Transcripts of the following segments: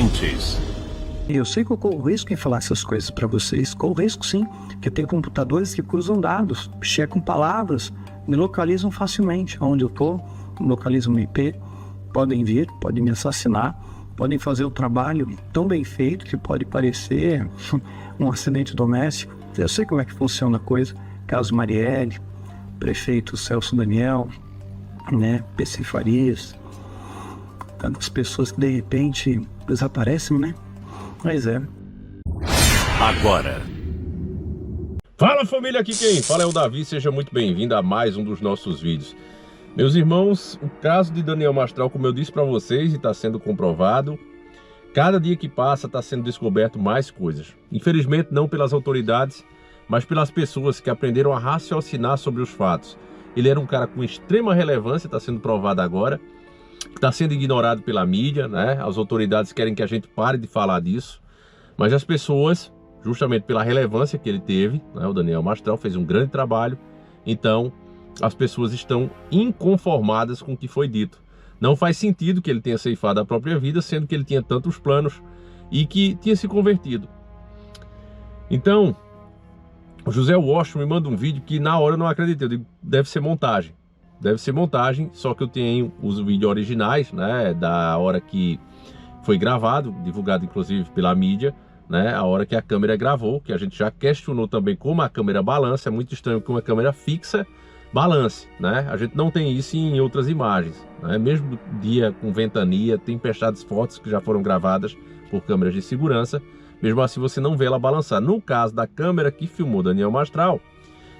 antes. Eu sei que eu corro risco em falar essas coisas para vocês. Corro risco sim, porque tem computadores que cruzam dados, checam palavras, me localizam facilmente. Onde eu estou, localizam o IP, podem vir, podem me assassinar, podem fazer o trabalho tão bem feito que pode parecer um acidente doméstico. Eu sei como é que funciona a coisa. Caso Marielle, prefeito Celso Daniel, né, PC Farias, tantas pessoas que de repente desaparecem, né? Mas é. Agora. Fala família, aqui quem fala é o Davi, seja muito bem-vindo a mais um dos nossos vídeos. Meus irmãos, o caso de Daniel Mastral, como eu disse para vocês e está sendo comprovado, cada dia que passa está sendo descoberto mais coisas. Infelizmente não pelas autoridades, mas pelas pessoas que aprenderam a raciocinar sobre os fatos. Ele era um cara com extrema relevância, está sendo provado agora, está sendo ignorado pela mídia, né? As autoridades querem que a gente pare de falar disso, mas as pessoas, justamente pela relevância que ele teve, né? O Daniel Mastral fez um grande trabalho, então as pessoas estão inconformadas com o que foi dito. Não faz sentido que ele tenha ceifado a própria vida, sendo que ele tinha tantos planos e que tinha se convertido. Então, o José Washington me manda um vídeo que na hora eu não acreditei, eu digo, deve ser montagem. Deve ser montagem, só que eu tenho os vídeos originais, né, da hora que foi gravado, divulgado inclusive pela mídia, né, a hora que a câmera gravou, que a gente já questionou também como a câmera balança. É muito estranho que uma câmera fixa balance, né? A gente não tem isso em outras imagens, né? Mesmo dia com ventania, tempestades fortes que já foram gravadas por câmeras de segurança, mesmo assim você não vê ela balançar. No caso da câmera que filmou Daniel Mastral,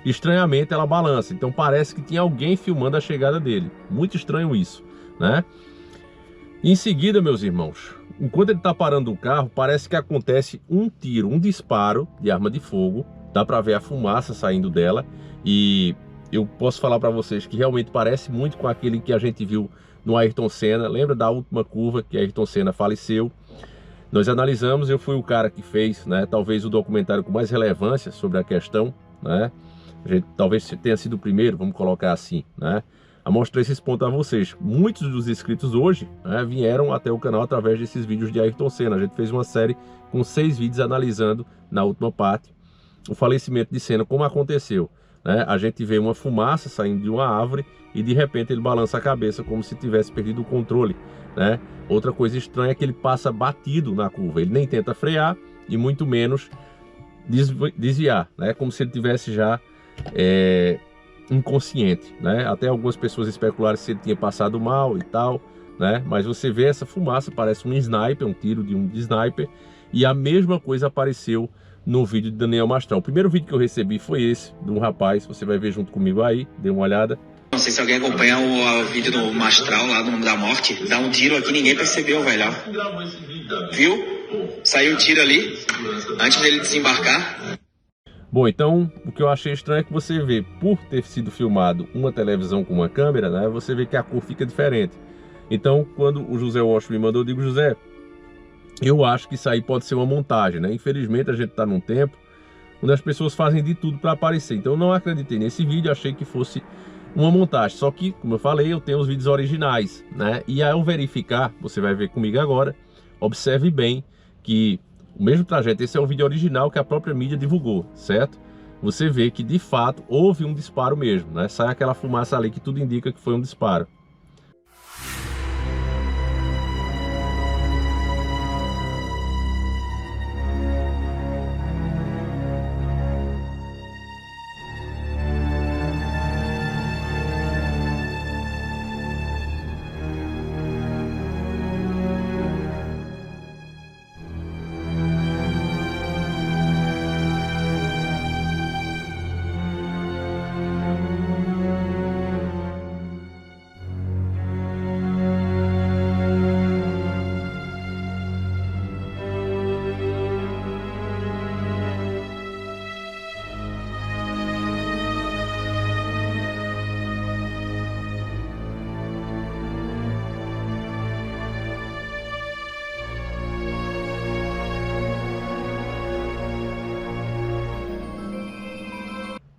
estranhamente ela balança, então parece que tinha alguém filmando a chegada dele. Muito estranho isso, né? Em seguida, meus irmãos, enquanto ele está parando o carro, parece que acontece um tiro, um disparo de arma de fogo. Dá para ver a fumaça saindo dela e eu posso falar para vocês que realmente parece muito com aquele que a gente viu no Ayrton Senna. Lembra da última curva que Ayrton Senna faleceu? Nós analisamos, eu fui o cara que fez, né, talvez o documentário com mais relevância sobre a questão, né? A gente talvez tenha sido o primeiro, vamos colocar assim, né, a mostrar esses pontos a vocês. Muitos dos inscritos hoje, né, vieram até o canal através desses vídeos de Ayrton Senna. A gente fez uma série com 6 vídeos analisando, na última parte, o falecimento de Senna, como aconteceu, né? A gente vê uma fumaça saindo de uma árvore e de repente ele balança a cabeça como se tivesse perdido o controle, né? Outra coisa estranha é que ele passa batido na curva, ele nem tenta frear e muito menos desviar, né? Como se ele tivesse já inconsciente, né? Até algumas pessoas especularam se ele tinha passado mal e tal, né? Mas você vê essa fumaça, parece um sniper, um tiro de sniper, e a mesma coisa apareceu no vídeo de Daniel Mastral. O primeiro vídeo que eu recebi foi esse, de um rapaz, você vai ver junto comigo aí, dê uma olhada. Não sei se alguém acompanha o vídeo do Mastral lá do Nome da Morte. Dá um tiro aqui, ninguém percebeu, velho. Viu? Saiu o tiro ali, antes dele desembarcar. Bom, então, o que eu achei estranho é que você vê, por ter sido filmado uma televisão com uma câmera, né, você vê que a cor fica diferente. Então, quando o José Washington me mandou, eu digo, José, eu acho que isso aí pode ser uma montagem, né? Infelizmente a gente está num tempo onde as pessoas fazem de tudo para aparecer. Então eu não acreditei nesse vídeo, achei que fosse uma montagem. Só que, como eu falei, eu tenho os vídeos originais, né? E ao verificar, você vai ver comigo agora, observe bem que o mesmo trajeto, esse é o vídeo original que a própria mídia divulgou, certo? Você vê que de fato houve um disparo mesmo, né? Sai aquela fumaça ali que tudo indica que foi um disparo.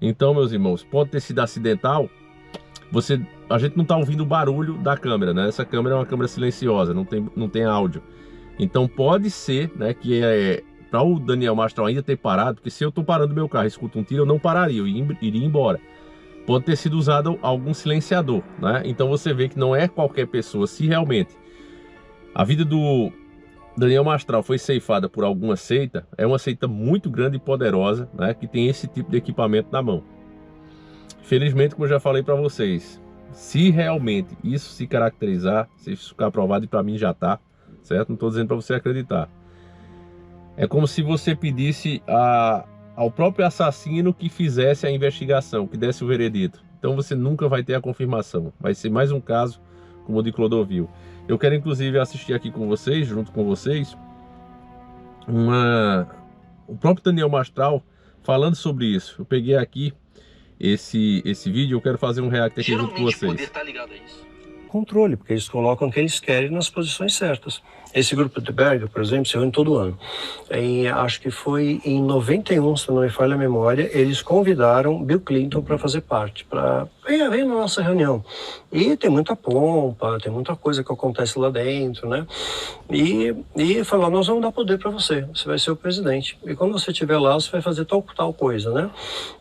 Então, meus irmãos, pode ter sido acidental. A gente não está ouvindo o barulho da câmera, né? Essa câmera é uma câmera silenciosa, não tem áudio. Então pode ser, né, que para o Daniel Mastral ainda ter parado, porque se eu estou parando meu carro e escuto um tiro, eu não pararia, eu iria embora. Pode ter sido usado algum silenciador, né? Então você vê que não é qualquer pessoa. Se realmente a vida do Daniel Mastral foi ceifada por alguma seita, é uma seita muito grande e poderosa, né, que tem esse tipo de equipamento na mão. Felizmente, como eu já falei para vocês, se realmente isso se caracterizar, se isso ficar provado, e para mim já tá, certo? Não estou dizendo para você acreditar. É como se você pedisse ao próprio assassino que fizesse a investigação, que desse o veredito. Então você nunca vai ter a confirmação. Vai ser mais um caso como o de Clodovil. Eu quero inclusive assistir aqui com vocês, junto com vocês, o próprio Daniel Mastral falando sobre isso. Eu peguei aqui esse vídeo, eu quero fazer um react aqui junto com vocês. Poder tá ligado a isso. Controle, porque eles colocam o que eles querem nas posições certas. Esse grupo de Berger, por exemplo, se reúne todo ano. Acho que foi em 91, se não me falha a memória, eles convidaram Bill Clinton para fazer parte, vem na nossa reunião. E tem muita pompa, tem muita coisa que acontece lá dentro, né? E falou, nós vamos dar poder para você vai ser o presidente. E quando você estiver lá, você vai fazer tal coisa, né?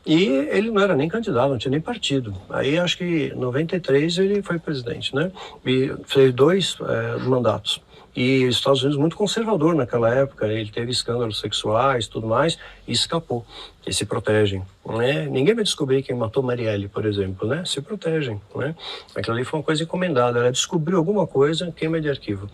E ele não era nem candidato, não tinha nem partido. Aí acho que em 93 ele foi presidente, né? E fez 2 mandatos. E os Estados Unidos muito conservador naquela época, ele teve escândalos sexuais e tudo mais, e escapou. E se protegem, né? Ninguém vai descobrir quem matou Marielle, por exemplo, né? Se protegem, né? Aquilo ali foi uma coisa encomendada, ela descobriu alguma coisa, queima de arquivo.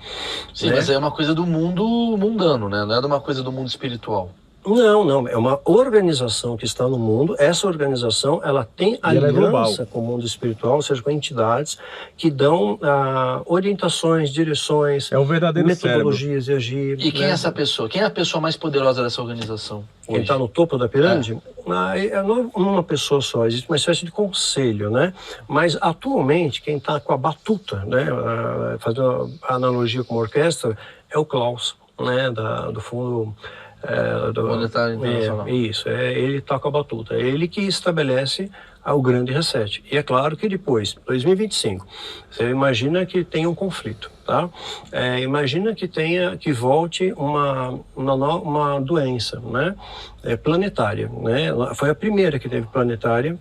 Sim, né? mas é uma coisa do mundo mundano, né? Não é de uma coisa do mundo espiritual. Não, é uma organização que está no mundo. Essa organização, ela tem aliança com o mundo espiritual, ou seja, com entidades que dão orientações, direções, É o verdadeiro metodologias de agir. E quem é essa pessoa? Quem é a pessoa mais poderosa dessa organização? Quem está no topo da pirâmide, não uma pessoa só, existe uma espécie de conselho, né? Mas atualmente quem está com a batuta, né? Fazendo a analogia com uma orquestra, é o Klaus, né? Do fundo Monetário Internacional. Isso, ele toca a batuta, é ele que estabelece o grande reset. E é claro que depois, 2025, você imagina que tenha um conflito, tá? Imagina que volte uma doença, né? Planetária, né? Foi a primeira que teve planetária,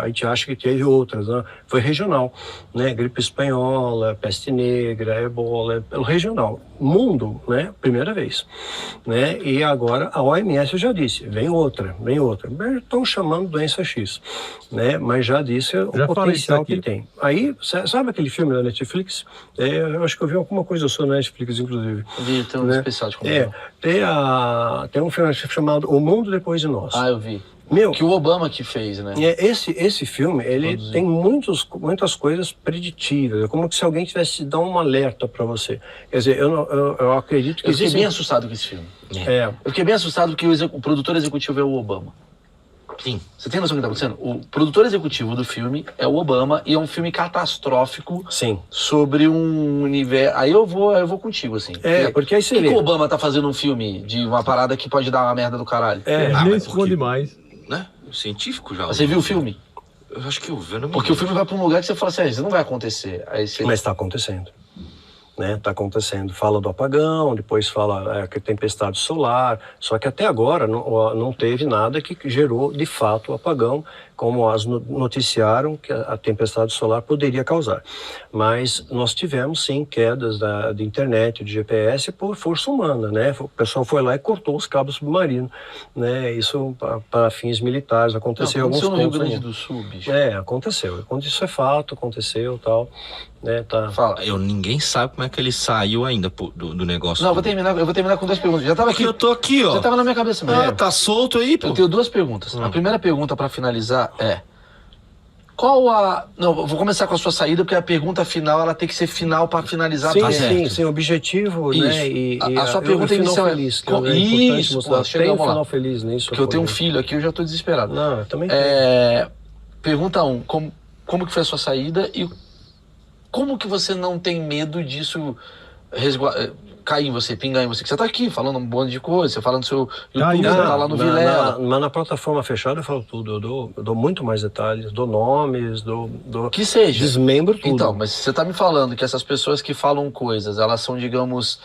a gente acha que teve outras, né? Foi regional, né? Gripe espanhola, peste negra, ebola, regional. Mundo, né? Primeira vez, né? E agora a OMS já disse, vem outra. Estão chamando doença X, né? Mas já disse o potencial que tem. Aí, sabe aquele filme da Netflix? Eu acho que eu vi alguma coisa sua na Netflix, inclusive. Tem um especial de comunicação. Tem um filme chamado O Mundo Depois de Nós. Eu vi. Meu, que o Obama que fez, né? Esse filme, ele tem muitas coisas preditivas. É como se alguém tivesse dado um alerta para você. Quer dizer, eu acredito que... Eu fiquei bem assustado com esse filme. Eu fiquei bem assustado porque o produtor executivo é o Obama. Sim. Você tem noção do que está acontecendo? O produtor executivo do filme é o Obama e é um filme catastrófico. Sim. Sobre um universo... Aí eu vou contigo, assim. Porque aí você vê. Por que o Obama tá fazendo um filme de uma parada que pode dar uma merda do caralho? Nem esconde mais. Né? Científico já. Você viu o filme? Eu acho que eu vi. Porque o filme vai pra um lugar que você fala assim, isso não vai acontecer. Aí você... Mas está acontecendo. Né? Tá acontecendo. Fala do apagão, depois fala que tempestade solar. Só que até agora não teve nada que gerou de fato o apagão, como as noticiaram que a tempestade solar poderia causar. Mas nós tivemos sim quedas da internet, de GPS por força humana, né? O pessoal foi lá e cortou os cabos submarinos, né? Isso para fins militares aconteceu em alguns pontos. No Rio Grande do Sul, bicho. Aconteceu. Isso é fato, aconteceu, tal, né? Tá. Fala, ninguém sabe como é que ele saiu ainda do negócio. Não, eu vou terminar com 2 perguntas. Já tava aqui. Eu tô aqui, ó. Já tava na minha cabeça mesmo. Tá solto aí, pô. Eu tenho 2 perguntas. A primeira pergunta para finalizar é: qual a... Não, eu vou começar com a sua saída, porque a pergunta final, ela tem que ser final para finalizar. Sim, objetivo, isso. Né? E a sua pergunta inicial feliz, é... Isso, tem um final lá. feliz nisso. Porque eu tenho um filho aqui, eu já tô desesperado. Não, eu também Pergunta 1, como que foi a sua saída e como que você não tem medo disso cair em você, pingar em você? Que você tá aqui falando um monte de coisa, você fala no seu YouTube, você tá lá no Vilela. Mas na plataforma fechada eu falo tudo, eu dou muito mais detalhes, dou nomes, que seja. Desmembro tudo. Então, mas você tá me falando que essas pessoas que falam coisas, elas são, digamos,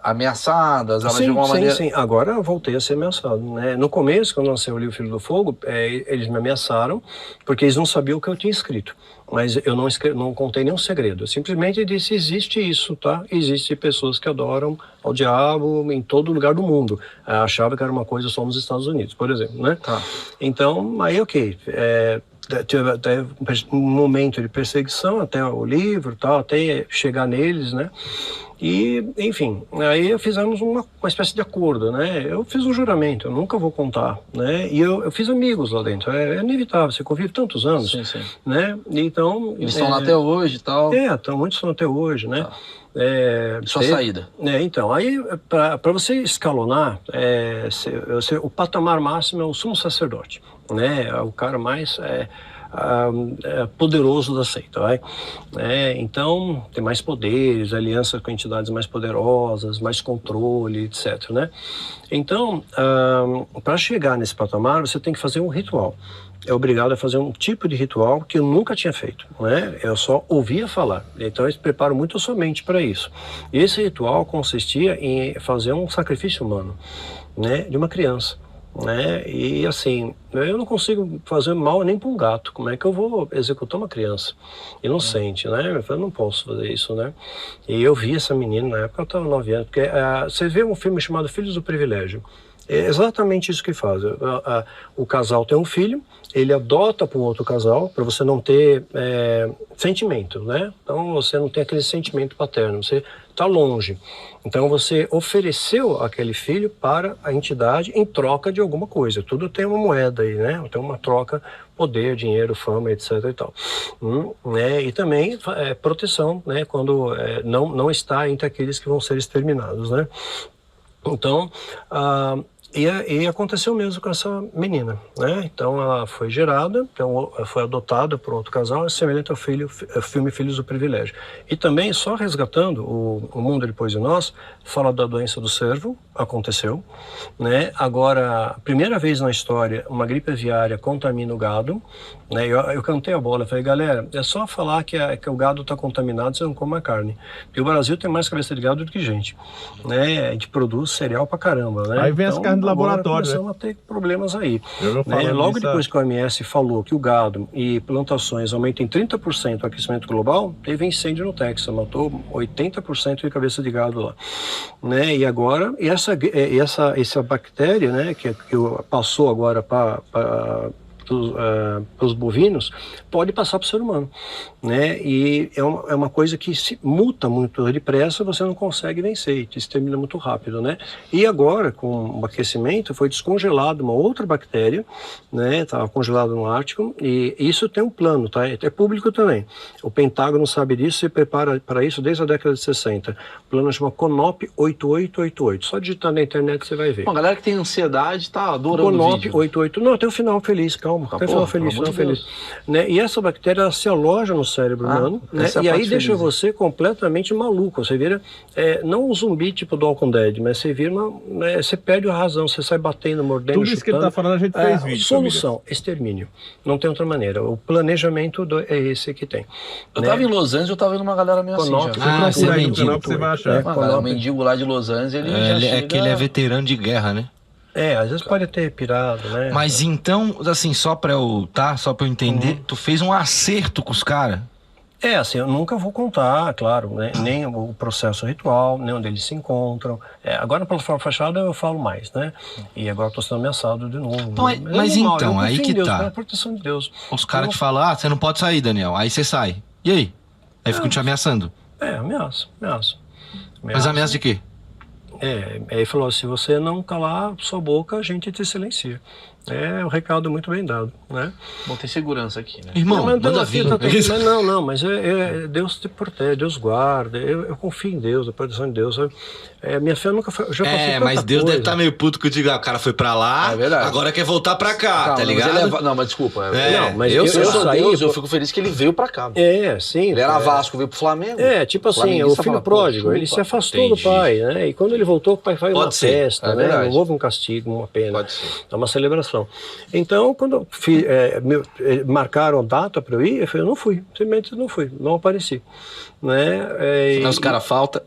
ameaçadas, elas de alguma maneira... Sim. Agora eu voltei a ser ameaçado, né? No começo, quando eu lancei o livro Filho do Fogo, eles me ameaçaram porque eles não sabiam o que eu tinha escrito. Mas eu não contei nenhum segredo. Eu simplesmente disse, existe isso, tá? Existem pessoas que adoram ao diabo em todo lugar do mundo. Achava que era uma coisa só nos Estados Unidos, por exemplo, né? Então, aí ok. Teve um momento de perseguição até o livro, tal, até chegar neles, né? E, enfim, aí fizemos uma espécie de acordo, né? Eu fiz um juramento, eu nunca vou contar, né? E eu fiz amigos lá dentro, é inevitável, você convive tantos anos, Sim. né? Então... Eles estão lá até hoje e tal. Muitos estão até hoje, né? Sua saída. Então, aí, para você escalonar, o patamar máximo é o sumo sacerdote, né? É o cara mais... poderoso da seita, vai? Então tem mais poderes, alianças com entidades mais poderosas, mais controle, etc, né? Então, para chegar nesse patamar, você tem que fazer um ritual. É obrigado a fazer um tipo de ritual que eu nunca tinha feito, né? Eu só ouvia falar. Então eles preparam muito a sua mente para isso. E esse ritual consistia em fazer um sacrifício humano, né? De uma criança. Né? E assim, eu não consigo fazer mal nem para um gato. Como é que eu vou executar uma criança inocente, né? Eu não posso fazer isso, né? E eu vi essa menina na época, eu estava 9 anos, porque você vê um filme chamado Filhos do Privilégio. É exatamente isso que faz. O casal tem um filho, ele adota para um outro casal, para você não ter sentimento, né? Então você não tem aquele sentimento paterno, você está longe. Então você ofereceu aquele filho para a entidade em troca de alguma coisa. Tudo tem uma moeda aí, né? Tem uma troca, poder, dinheiro, fama, etc. e tal. Né? E também proteção, né? Quando não está entre aqueles que vão ser exterminados, né? Então, e aconteceu mesmo com essa menina, né? Então ela foi gerada, então foi adotada por outro casal, semelhante ao filme Filhos do Privilégio. E também, só resgatando o Mundo Depois de Nós, fala da doença do cervo, aconteceu, né? Agora, primeira vez na história, uma gripe aviária contamina o gado, né? Eu cantei a bola, falei, galera, é só falar que o gado está contaminado, você não come a carne. Porque o Brasil tem mais cabeça de gado do que gente, né? A gente produz cereal pra caramba, né? Aí vem as carnes do laboratório, né? Começamos a ter problemas aí. Logo depois que a OMS falou que o gado e plantações aumentam em 30% o aquecimento global, teve incêndio no Texas, matou 80% de cabeça de gado lá, né? E agora, essa bactéria, né, que passou agora para os bovinos, pode passar para o ser humano, né? E é uma coisa que se muta muito depressa, você não consegue vencer, e te extermina muito rápido, né? E agora, com o aquecimento, foi descongelado uma outra bactéria, né? Estava congelado no Ártico, e isso tem um plano, tá? É público também. O Pentágono sabe disso, se prepara para isso desde a década de 60. O plano chama CONOP 8888. Só digitar na internet você vai ver. Bom, a galera que tem ansiedade tá adorando CONOP o vídeo. 88. Não, tem um final feliz, calma. Tem um final feliz, né? E essa bactéria se aloja no cérebro humano, né? E aí deixa você completamente maluco. Você vira, não um zumbi tipo do Walking Dead, mas você vira você perde a razão, você sai batendo, mordendo, tudo isso chutando. que ele tá falando, a gente fez vídeo. Solução, extermínio. Não tem outra maneira. O planejamento é esse que tem. Eu tava em Los Angeles, eu tava vendo uma galera meio assim já. você é mendigo. Você vai achar. O mendigo lá de Los Angeles, ele já chega... que ele é veterano de guerra, né? Às vezes pode ter pirado, né? Mas então, assim, só pra eu entender, tu fez um acerto com os caras? Assim, eu nunca vou contar, claro, né? Nem o processo ritual, nem onde eles se encontram. Agora na plataforma fachada eu falo mais, né? E agora estou sendo ameaçado de novo. Mas então, aí que Deus, tá. É a proteção de Deus. Os caras te falam, você não pode sair, Daniel. Aí você sai. E aí? Aí ficam te ameaçando. Ameaça. Mas ameaça de quê? Ele falou, se você não calar sua boca, a gente te silencia. É um recado muito bem dado, né? Bom, tem segurança aqui, né? Irmão, manda vir. Mas Deus te protege, Deus guarda. Eu confio em Deus, a proteção de Deus. Minha fé nunca foi... Já passei mas Deus coisa. deve estar meio puto que eu digo, o cara foi pra lá, agora quer voltar pra cá, Calma, tá ligado? Não, mas desculpa. Não, mas eu sou Deus, eu fico feliz que ele veio pra cá. Sim. Ele era Vasco, veio pro Flamengo. Tipo assim, o filho pródigo, ele se afastou do pai, né? E quando ele voltou, o pai faz uma festa, né? Não houve um castigo, uma pena. Pode ser. É uma celebração. Então, quando marcaram a data para eu ir, eu não fui, simplesmente não fui, não apareci. né? Mas os caras faltam.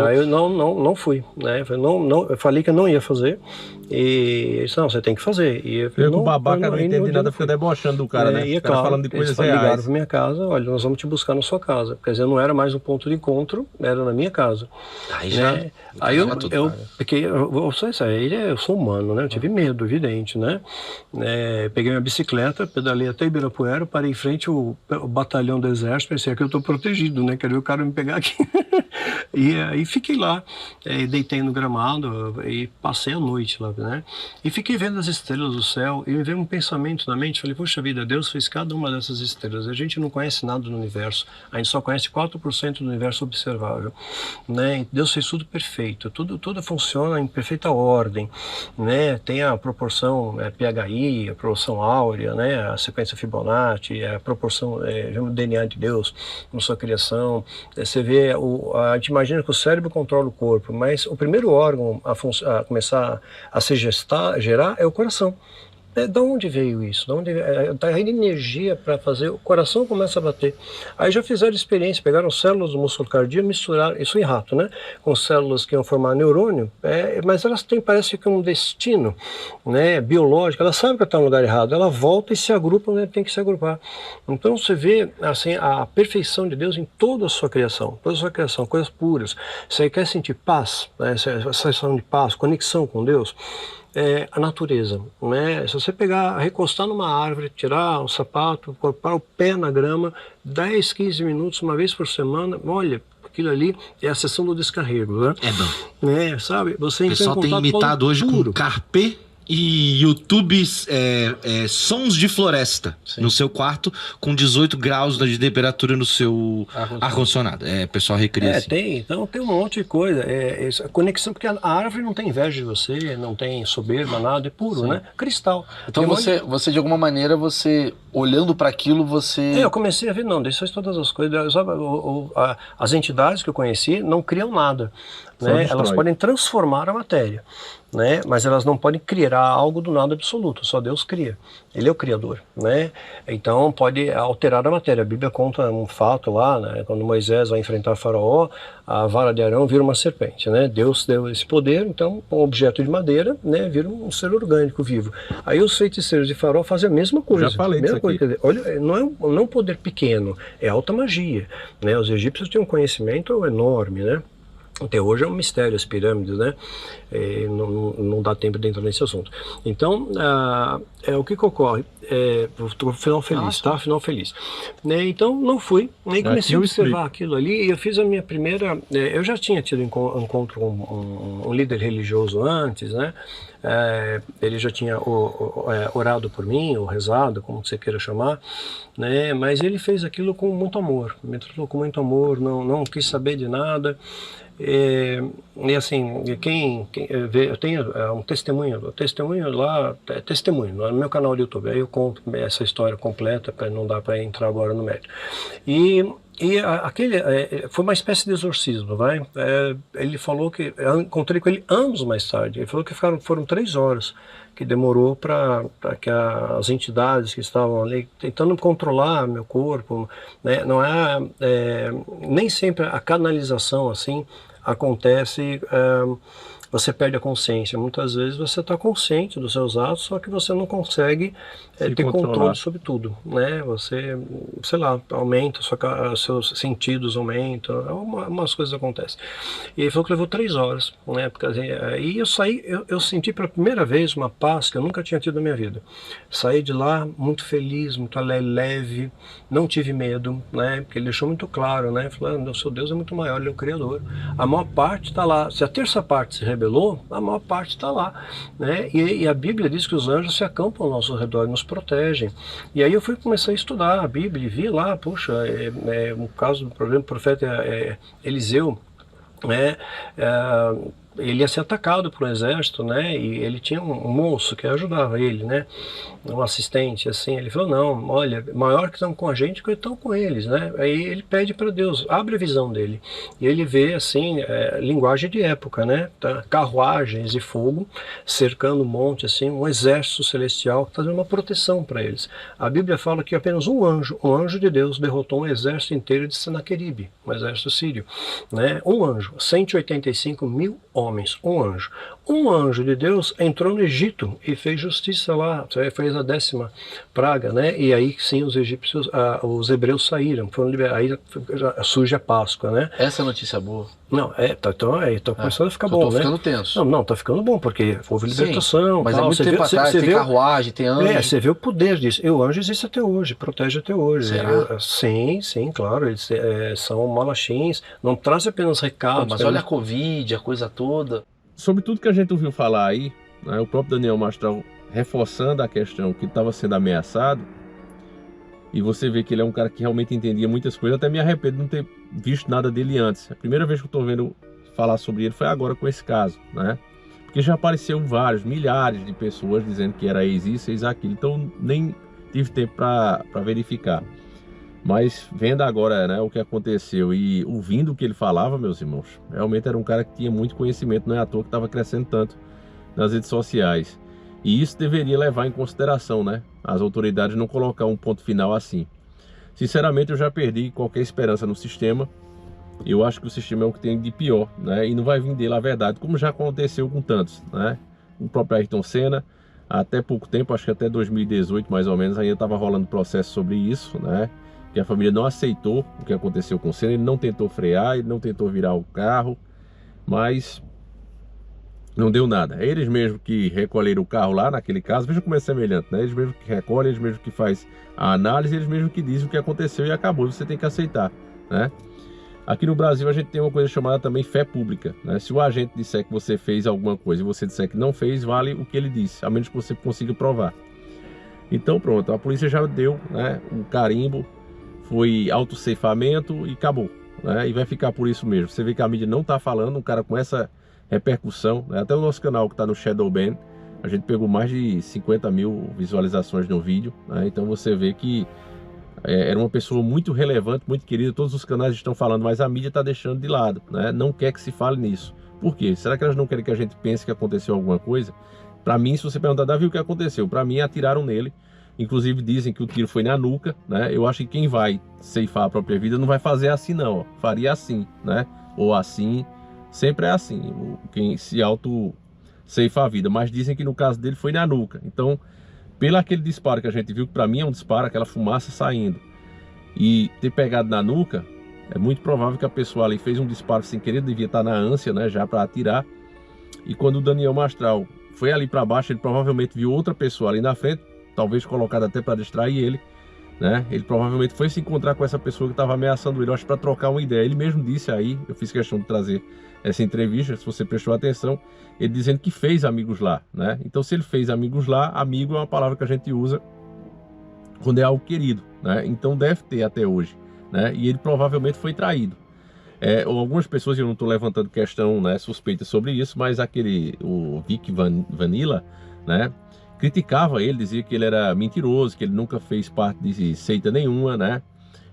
Aí eu não fui, né? Eu falei que eu não ia fazer. E ele disse, não, você tem que fazer. E eu falei, o babaca não entende nada, fica debochando do cara, né? E O cara claro, falando de coisas eles ligaram reais. pra minha casa, olha, nós vamos te buscar na sua casa. Quer dizer, não era mais um ponto de encontro, era na minha casa. Aí já... Né? Aí eu sou humano, né? Eu tive medo, evidente, né? Peguei minha bicicleta, pedalei até Ibirapuera, parei em frente ao batalhão do exército, pensei que eu estou protegido, né? Quero ver o cara me pegar aqui. E aí fiquei lá, deitei no gramado e passei a noite lá, né? E fiquei vendo as estrelas do céu e me veio um pensamento na mente, falei, poxa vida, Deus fez cada uma dessas estrelas, a gente não conhece nada do universo, a gente só conhece 4% do universo observável, né? Deus fez tudo perfeito, tudo funciona em perfeita ordem, né? Tem a proporção PHI, a proporção áurea, né? A sequência Fibonacci, a proporção do DNA de Deus na sua criação. Você vê, a gente imagina que o cérebro controla o corpo, mas o primeiro órgão a começar a se gerar é o coração. Da onde veio isso? Da onde tá indo energia para fazer, o coração começa a bater. Aí já fizeram experiência, pegaram células do músculo cardíaco, misturaram, isso em rato, né? Com células que iam formar neurônio, mas elas têm, parece que um destino, né, biológico, ela sabe que está no lugar errado, ela volta e se agrupa onde tem que se agrupar. Então você vê assim, a perfeição de Deus em toda a sua criação, coisas puras. Você quer sentir paz, né? Essa sensação de paz, conexão com Deus, a natureza, né? Se você pegar, recostar numa árvore, tirar o sapato, colocar o pé na grama, 10, 15 minutos, uma vez por semana, olha, aquilo ali é a sessão do descarrego, né? Bom. Sabe? Você O pessoal tem imitado hoje com carpê e YouTube sons de floresta. Sim. No seu quarto, com 18 graus de temperatura no seu ar-condicionado. O pessoal recria assim. Então tem um monte de coisa. Essa conexão, porque a árvore não tem inveja de você, não tem soberba, nada, é puro, né? Cristal. Então você de alguma maneira, olhando para aquilo, eu comecei a ver, não, deixa todas as coisas, as entidades que eu conheci não criam nada, né? Elas podem transformar a matéria, né? Mas elas não podem criar algo do nada absoluto, só Deus cria, Ele é o Criador, né? Então pode alterar a matéria. A Bíblia conta um fato lá, né? Quando Moisés vai enfrentar Faraó, a vara de Arão vira uma serpente, né? Deus deu esse poder, então um objeto de madeira, né, vira um ser orgânico vivo. Aí os feiticeiros de Faraó fazem a mesma coisa. Já falei disso aqui. Quer dizer, olha, não é um poder pequeno, é alta magia, né? Os egípcios tinham um conhecimento enorme, né? Até hoje é um mistério as pirâmides, né? Não dá tempo de entrar nesse assunto. Então, o que ocorre? Final feliz, tá? Final feliz. Né? Então, não fui. Aí comecei a observar aquilo ali e eu fiz a minha primeira... eu já tinha tido encontro com um líder religioso antes, né? Ele já tinha orado por mim, ou rezado, como você queira chamar, né? Mas ele fez aquilo com muito amor, me tratou com muito amor, não quis saber de nada. E assim, quem vê, eu tenho um testemunho lá, testemunho no meu canal do YouTube, aí eu conto essa história completa, para não dar para entrar agora no mérito. E aquele foi uma espécie de exorcismo, vai? Ele falou que, eu encontrei com ele anos mais tarde, ele falou que foram 3 horas que demorou para que as entidades que estavam ali tentando controlar meu corpo, né? Não nem sempre a canalização assim acontece, você perde a consciência. Muitas vezes você está consciente dos seus atos, só que você não consegue ter controle sobre tudo, né? Você, sei lá, aumenta, seus sentidos aumentam, umas coisas acontecem. E ele falou que levou 3 horas, né? Porque, e eu saí, eu senti pela primeira vez uma paz que eu nunca tinha tido na minha vida. Saí de lá muito feliz, muito leve, não tive medo, né? Porque ele deixou muito claro, né? Falando, o seu Deus é muito maior, Ele é o Criador. A maior parte está lá. Se a terça parte se rebelou, a maior parte está lá, né? E a Bíblia diz que os anjos se acampam ao nosso redor e nos protegem. E aí eu comecei a estudar a Bíblia e vi lá, puxa, um caso do profeta Eliseu, né? ele ia ser atacado por um exército, né? E ele tinha um moço que ajudava ele, né? Um assistente, assim. Ele falou, não, olha, maior que estão com a gente que estão com eles, né? Aí ele pede para Deus, abre a visão dele. E ele vê, assim, linguagem de época, né? Tá? Carruagens e fogo cercando um monte, assim, um exército celestial fazendo uma proteção para eles. A Bíblia fala que apenas um anjo de Deus derrotou um exército inteiro de Senaqueribe, um exército sírio, né? Um anjo, 185 mil homens, um anjo. Um anjo de Deus entrou no Egito e fez justiça lá, fez a 10ª praga, né? E aí sim os egípcios, os hebreus saíram, foram liberados, aí surge a Páscoa, né? Essa é a notícia boa. Não, tá começando a ficar bom, né? Tô ficando tenso. Não, tá ficando bom, porque houve libertação. Sim, mas tal. é muito tempo atrás, tem carruagem, tem anjo. Você vê o poder disso. E o anjo existe até hoje, protege até hoje. Será? Sim, claro. Eles são malachins, não trazem apenas recados. Mas olha a Covid, a coisa toda. Sobre tudo que a gente ouviu falar aí, né, o próprio Daniel Mastral reforçando a questão que estava sendo ameaçado, e você vê que ele é um cara que realmente entendia muitas coisas. Eu até me arrependo de não ter visto nada dele antes. A primeira vez que eu estou vendo falar sobre ele foi agora com esse caso, né? Porque já apareceu vários, milhares de pessoas dizendo que era ex isso, ex aquilo, então nem tive tempo para verificar. Mas vendo agora, né, o que aconteceu e ouvindo o que ele falava, meus irmãos, realmente era um cara que tinha muito conhecimento, não é à toa que estava crescendo tanto nas redes sociais. E isso deveria levar em consideração, né, as autoridades não colocar um ponto final assim. Sinceramente, eu já perdi qualquer esperança no sistema. Eu acho que o sistema é o que tem de pior, né, e não vai vir dele a verdade, como já aconteceu com tantos, né. O próprio Ayrton Senna, até pouco tempo, acho que até 2018 mais ou menos, ainda estava rolando processo sobre isso, né, que a família não aceitou o que aconteceu com o Senna, ele não tentou frear, ele não tentou virar o carro, mas não deu nada. Eles mesmos que recolheram o carro lá naquele caso, veja como é semelhante, né? Eles mesmos que recolhem, eles mesmos que faz a análise, eles mesmos que dizem o que aconteceu e acabou, você tem que aceitar, né? Aqui no Brasil a gente tem uma coisa chamada também fé pública, né? Se o agente disser que você fez alguma coisa e você disser que não fez, vale o que ele disse, a menos que você consiga provar. Então pronto, a polícia já deu, né, o carimbo, foi autoceifamento e acabou, né? E vai ficar por isso mesmo. Você vê que a mídia não está falando, um cara com essa repercussão, né? Até o nosso canal que está no Shadowban, a gente pegou mais de 50 mil visualizações no vídeo, né? Então você vê que era uma pessoa muito relevante, muito querida, todos os canais estão falando, mas a mídia está deixando de lado, né? Não quer que se fale nisso. Por quê? Será que elas não querem que a gente pense que aconteceu alguma coisa? Para mim, se você perguntar, Davi, o que aconteceu? Para mim, atiraram nele. Inclusive dizem que o tiro foi na nuca, né? Eu acho que quem vai ceifar a própria vida não vai fazer assim não, ó. Faria assim, né? Ou assim, sempre é assim, quem se auto-ceifa a vida. Mas dizem que no caso dele foi na nuca. Então, pelo aquele disparo que a gente viu, que para mim é um disparo, aquela fumaça saindo, e ter pegado na nuca, é muito provável que a pessoa ali fez um disparo sem querer, devia estar na ânsia, né? Já para atirar. E quando o Daniel Mastral foi ali para baixo, ele provavelmente viu outra pessoa ali na frente, talvez colocado até para distrair ele, né? Ele provavelmente foi se encontrar com essa pessoa que estava ameaçando ele, acho, para trocar uma ideia. Ele mesmo disse aí, eu fiz questão de trazer essa entrevista, se você prestou atenção, ele dizendo que fez amigos lá, né? Então, se ele fez amigos lá, amigo é uma palavra que a gente usa quando é algo querido, né? Então deve ter até hoje, né? E ele provavelmente foi traído. Algumas pessoas, eu não estou levantando questão, né, suspeita sobre isso, mas o Vic Vanilla, né, criticava ele, dizia que ele era mentiroso, que ele nunca fez parte de seita nenhuma, né?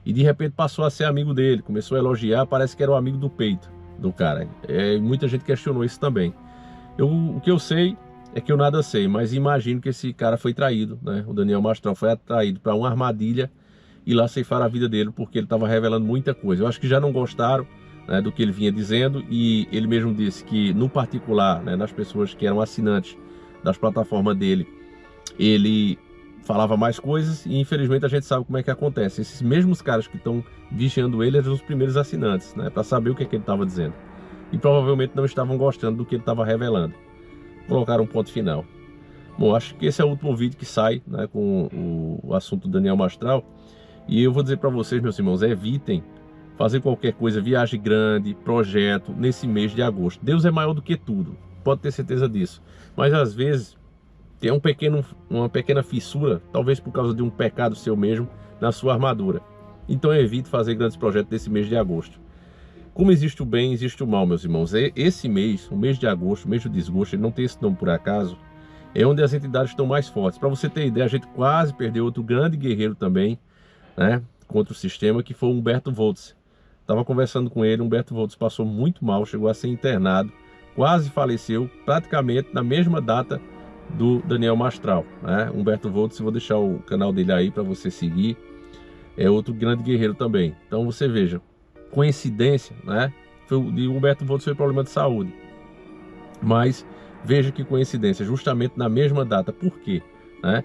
E de repente passou a ser amigo dele, começou a elogiar, parece que era o amigo do peito do cara. Muita gente questionou isso também. O que eu sei é que eu nada sei, mas imagino que esse cara foi traído, né? O Daniel Mastral foi atraído para uma armadilha e lá ceifaram a vida dele, porque ele estava revelando muita coisa. Eu acho que já não gostaram, né, do que ele vinha dizendo, e ele mesmo disse que, no particular, né, nas pessoas que eram assinantes das plataformas dele, ele falava mais coisas, e infelizmente a gente sabe como é que acontece. Esses mesmos caras que estão vigiando ele eram os primeiros assinantes, né, para saber o que é que ele estava dizendo. E provavelmente não estavam gostando do que ele estava revelando. Colocaram um ponto final. Bom, acho que esse é o último vídeo que sai, né, com o assunto do Daniel Mastral. E eu vou dizer para vocês, meus irmãos, evitem fazer qualquer coisa, viagem grande, projeto, nesse mês de agosto. Deus é maior do que tudo, pode ter certeza disso. Mas às vezes tem uma pequena fissura, talvez por causa de um pecado seu mesmo, na sua armadura. Então evite fazer grandes projetos nesse mês de agosto. como existe o bem, existe o mal, meus irmãos. Esse mês, o mês de agosto, o mês do desgosto, ele não tem esse nome por acaso, é onde as entidades estão mais fortes. Para você ter ideia, a gente quase perdeu outro grande guerreiro também, né, contra o sistema, que foi o Humberto Voltz. Estava conversando com ele, Humberto Voltz passou muito mal, chegou a ser internado, quase faleceu, praticamente na mesma data do Daniel Mastral, né? Humberto Voltz, vou deixar o canal dele aí para você seguir, é outro grande guerreiro também. Então você veja, coincidência, né? De Humberto Voltz foi problema de saúde, mas veja que coincidência, justamente na mesma data. Por quê? Né?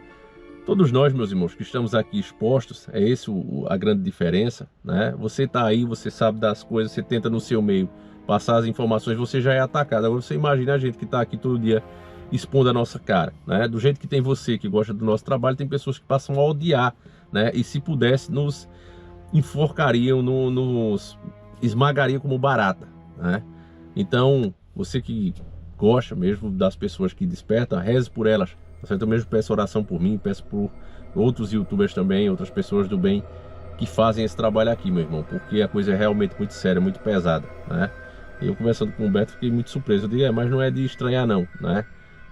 Todos nós, meus irmãos, que estamos aqui expostos, é esse a grande diferença, né? Você está aí, você sabe das coisas, você tenta no seu meio passar as informações, você já é atacado. Agora você imagina a gente que está aqui todo dia expondo a nossa cara, né? Do jeito que tem você que gosta do nosso trabalho, tem pessoas que passam a odiar, né? E se pudesse, nos enforcariam, nos esmagariam como barata, né? Então, você que gosta mesmo das pessoas que despertam, reze por elas. Eu mesmo peço oração por mim, peço por outros youtubers também, outras pessoas do bem que fazem esse trabalho aqui, meu irmão, porque a coisa é realmente muito séria, muito pesada, né? Eu conversando com o Humberto, fiquei muito surpreso. Eu digo, mas não é de estranhar não, né?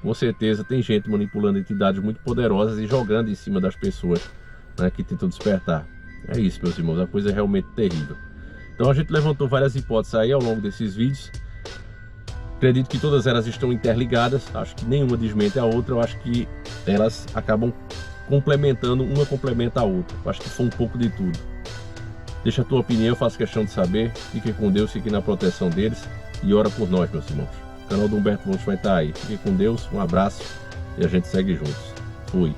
Com certeza tem gente manipulando entidades muito poderosas e jogando em cima das pessoas, né, que tentam despertar. É isso, meus irmãos, a coisa é realmente terrível. Então a gente levantou várias hipóteses aí ao longo desses vídeos. Acredito que todas elas estão interligadas, acho que nenhuma desmente a outra, eu acho que elas acabam complementando, uma complementa a outra. Eu acho que foi um pouco de tudo. Deixa a tua opinião, eu faço questão de saber. Fique com Deus, fique na proteção deles e ora por nós, meus irmãos. O canal do Humberto Voltz vai estar aí. Fique com Deus, um abraço e a gente segue juntos. Fui.